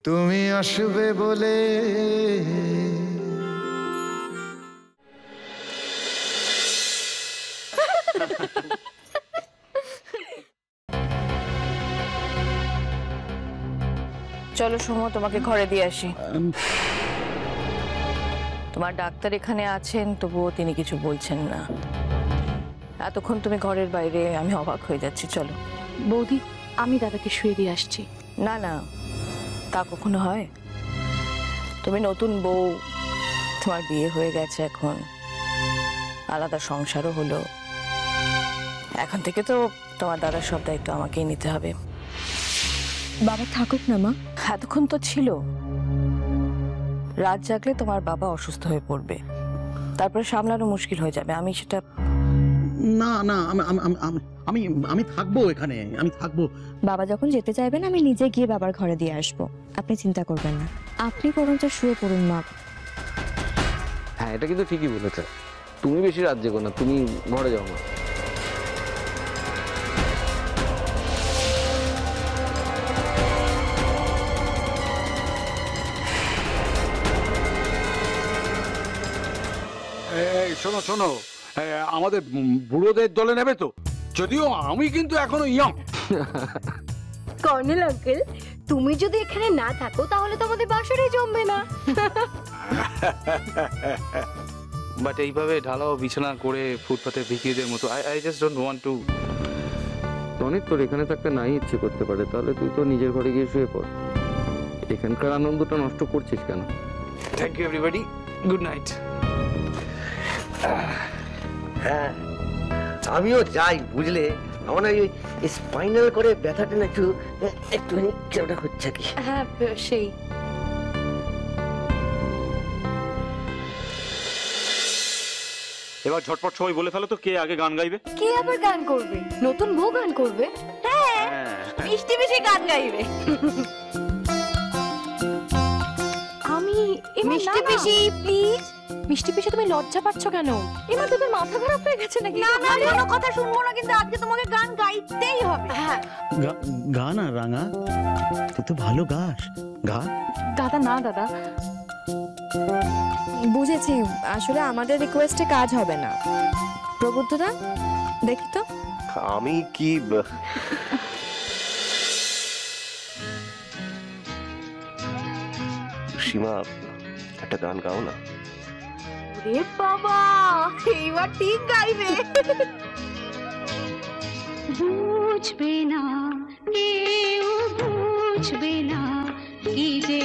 তুমি আসবে বলে চলো সোমো, তোমাকে ঘরে দিয়ে আসি। তোমার ডাক্তার এখানে আছেন, তবুও তিনি কিছু বলছেন না। এতক্ষণ তুমি ঘরের বাইরে, আমি অবাক হয়ে যাচ্ছি। চলো বৌদি, আমি দাদাকে শুয়ে দিয়ে আসছি। না না, তা কখনো হয়? তুমি নতুন বউ, তোমার বিয়ে হয়ে গেছে, এখন আলাদা সংসারও হলো। এখন থেকে তো তোমার দাদার সব দায়িত্ব আমাকেই নিতে হবে। বাবা থাকুক না মা। এতক্ষণ তো ছিল। রাত জাগলে তোমার বাবা অসুস্থ হয়ে পড়বে, তারপরে সামলানো মুশকিল হয়ে যাবে। আমি সেটা না না, আমি আমি থাকবো এখানে, আমি থাকবো। বাবা যখন যেতে চাইবেন আমি নিজে গিয়ে বাবার ঘরে দিয়ে আসবো, আপনি চিন্তা করবেন না। আপনি বরঞ্চ শুয়ে পড়ুন মা। হ্যাঁ, এটা কিন্তু ঠিকই বলেছে। তুমি বেশি রাত জেগো না, তুমি ঘরে যাও না। শোনো শোনো, আমাদের বুড়োদের দলে নেবে তো? যদিও আমি কিন্তু এখনো ইয়ং। কর্নেল আঙ্কেল, তুমি যদি এখানে না থাকো তাহলে তো আমাদের বাসরে জমবে না। বাট এইভাবে ঢালাও বিছানা করে ফুটপাতে ভিখিরিদের মতো, I just don't want to. অনেক তোর এখানে থাকতে নাই ইচ্ছে করতে পারে, তাহলে তুই তো নিজের ঘরে গিয়ে শুয়ে পড়। এখানকার আনন্দটা নষ্ট করছিস কেন? Thank you everybody, good night. হ্যাঁ, আমিও যাই, বুঝলে। আমার ওই স্পাইনাল করে ব্যথাটা না একটুখানি কেমন হচ্ছে কি। হ্যাঁ, সেই এবার ঝটপট সবাই বলে ফেলো তো, কে আগে গান গাইবে? কে আবার গান করবে? নতুন বউ গান করবে? হ্যাঁ, মিষ্টি মিষ্টি গান গাইবে। আমি মিষ্টি পিসি প্লিজ। মিষ্টি পিসি, তুমি লজ্জা পাচ্ছ কেন? এবার তোদের মাথা খারাপ হয়ে গেছে নাকি? না না, কোনো কথা শুনবো না, কিন্তু আজকে তোমাকে গান গাইতেই হবে। হ্যাঁ, গা না রাঙা, তুই তো ভালো গাস, গা। দাদা না, দাদা বুঝেছি, আসলে আমাদের রিকোয়েস্টে কাজ হবে না। প্রবুদ্ধদা, দেখি তো। আমি কি সীমা, একটা গান গাও না। রে বাবা, এইবার ঠিক গাইবে। বুঝবে না কেউ, বুঝবে না কি যে